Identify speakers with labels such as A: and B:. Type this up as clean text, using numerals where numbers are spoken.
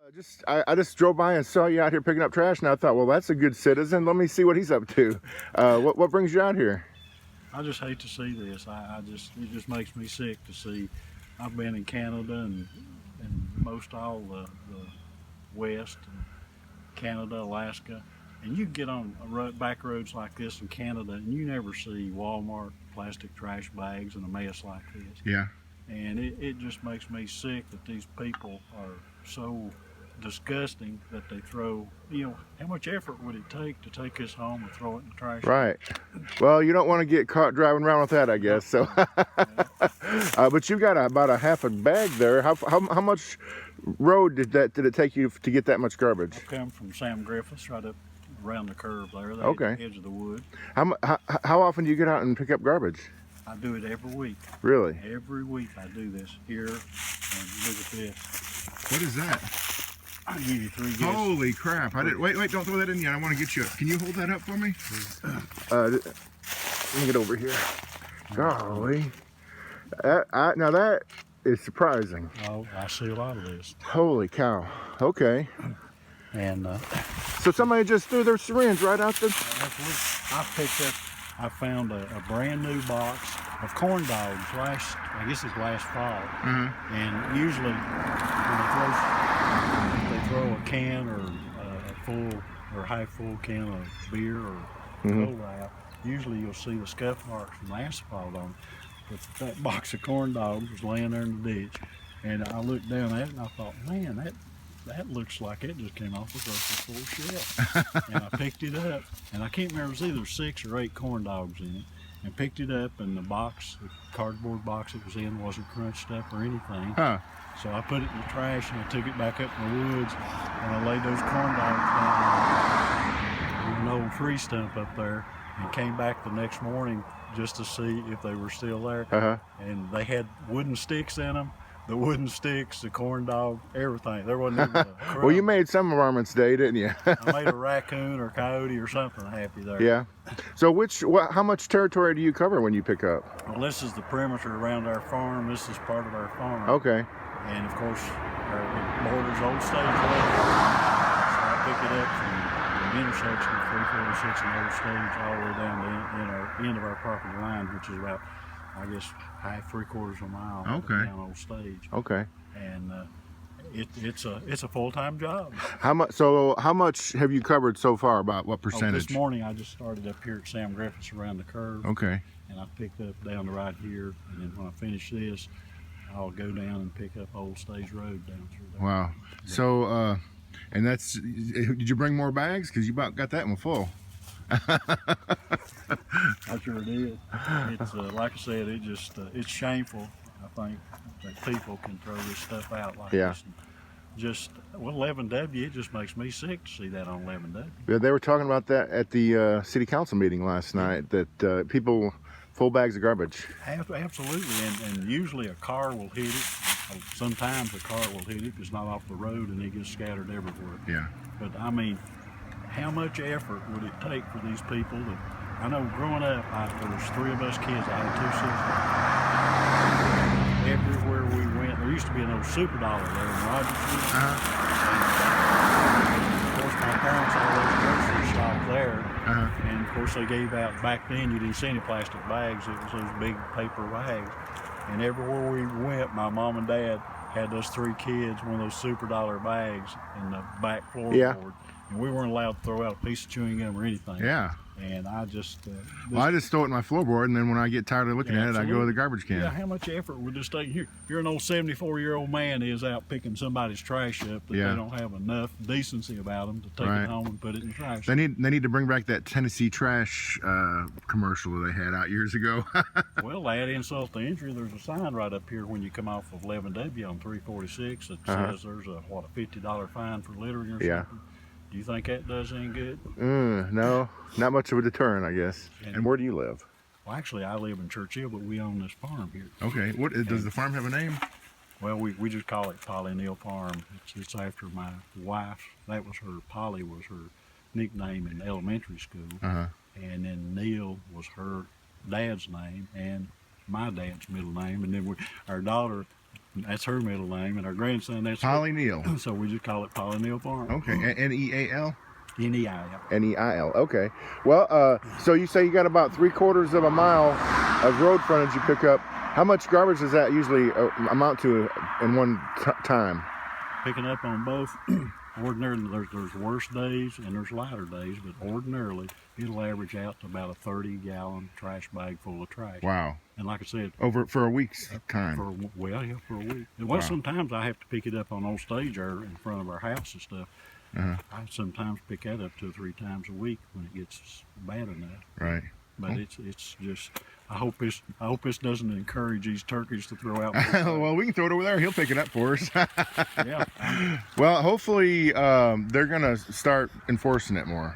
A: I just drove by and saw you out here picking up trash, and I thought, well, that's a good citizen. Let me see what he's up to. What brings you out here?
B: I just hate to see this. It just makes me sick to see. I've been in Canada and most all the West, and Canada, Alaska, and you get on back roads like this in Canada, and you never see Walmart plastic trash bags in a mess like this.
A: Yeah.
B: And it just makes me sick that these people are so disgusting that they throw, how much effort would it take to take this home and throw it in the trash?
A: Right. Well, you don't want to get caught driving around with that, I guess. So, but you've got about a half a bag there. How much road did it take you to get that much garbage?
B: I come from Sam Griffiths right up around the curve there,
A: okay.
B: At the edge of the wood.
A: How often do you get out and pick up garbage?
B: I do it every week.
A: Really?
B: Every week I do this here, and look at this.
A: What is that?
B: I'll give you 3 guesses.
A: Holy crap! Wait! Don't throw that in yet. I want to get you. Can you hold that up for me? Let me get over here. Golly, now that is surprising.
B: Oh, I see a lot of this.
A: Holy cow! Okay.
B: And
A: so somebody just threw their syringe right out there.
B: I found a brand new box of corn dogs last fall. And usually when they throw a can or a full or half full can of beer or cola out, usually you'll see the scuff marks from the asphalt on it. But that box of corn dogs was laying there in the ditch, and I looked down at it and I thought, man, that looks like it just came off the grocery store shelf. And I picked it up, and I can't remember, it was either 6 or 8 corn dogs in it, and picked it up, and the cardboard box it was in wasn't crunched up or anything. So I put it in the trash, and I took it back up in the woods, and I laid those corn dogs down on an old tree stump up there, and came back the next morning just to see if they were still there. And they had wooden sticks in them. The wooden sticks, the corn dog, everything. There wasn't even a crumb. Well,
A: you made some Varmints Day, didn't you?
B: I made a raccoon or coyote or something happy there.
A: Yeah. So how much territory do you cover when you pick up?
B: Well, this is the perimeter around our farm. This is part of our farm.
A: Okay.
B: And of course, it borders Old Stage Road. So I pick it up from the intersection of 346 and Old Stage all the way down to the end of our property line, which is about, I guess, half, 3/4 of a mile down Old Stage.
A: Okay.
B: And it's a full-time job.
A: How much have you covered so far? About what percentage?
B: This morning I just started up here at Sam Griffiths around the curve.
A: Okay.
B: And I picked up down to right here, and then when I finish this, I'll go down and pick up Old Stage Road down through there.
A: Wow. So, and did you bring more bags? Because you about got that one full.
B: I sure did. It's like I said, it's shameful, I think, that people can throw this stuff out like this. Just 11W, it just makes me sick to see that on 11W.
A: Yeah, they were talking about that at the city council meeting last night, that people full bags of garbage.
B: Absolutely, and usually a car will hit it. Sometimes a car will hit it if it's not off the road, and it gets scattered everywhere.
A: Yeah.
B: But I mean, how much effort would it take for these people to, I know growing up, there was 3 of us kids. I had 2 sisters. Everywhere we went, there used to be an old Super Dollar there in Rogersville. Of course, my parents always grocery shopped there. And of course, they gave out, back then you didn't see any plastic bags. It was those big paper bags. And everywhere we went, my mom and dad had those 3 kids, one of those Super Dollar bags in the back floorboard. And we weren't allowed to throw out a piece of chewing gum or anything.
A: Yeah.
B: And I just...
A: I just throw it in my floorboard, and then when I get tired of looking at it, I go to the garbage can.
B: Yeah, how much effort would this take? You're an old 74-year-old man is out picking somebody's trash up that they don't have enough decency about them to take it home and put it in the trash.
A: They need to bring back that Tennessee trash commercial that they had out years ago.
B: Well, to add insult to injury, there's a sign right up here when you come off of 11W on 346 that says there's a $50 fine for littering or something. Do you think that does any good?
A: No, not much of a deterrent, I guess. And where do you live?
B: Well, actually, I live in Churchill, but we own this farm here.
A: Okay. Does the farm have a name?
B: Well, we just call it Polly Neal Farm. It's after my wife. Polly was her nickname in elementary school. And then Neal was her dad's name and my dad's middle name. And then our daughter That's her middle name, and our grandson, that's
A: Polly Neal.
B: so we just call it Polly Neal Farm.
A: Okay, Neal?
B: N-E-I-L.
A: Neil. Okay. Well, so you say you got about 3/4 of a mile of road frontage you pick up. How much garbage does that usually amount to in one time?
B: Picking up on both. Ordinarily, there's worse days and there's lighter days, but ordinarily it'll average out to about a 30-gallon trash bag full of trash.
A: Wow.
B: And like I said,
A: For a week's time.
B: for a week. And
A: Wow.
B: sometimes I have to pick it up on old stage there in front of our house and stuff.
A: Uh-huh.
B: I sometimes pick that up 2 or 3 times a week when it gets bad enough.
A: Right.
B: But it's just, I hope this doesn't encourage these turkeys to throw out.
A: Well, we can throw it over there. He'll pick it up for us.
B: Yeah.
A: Well, hopefully they're gonna start enforcing it more.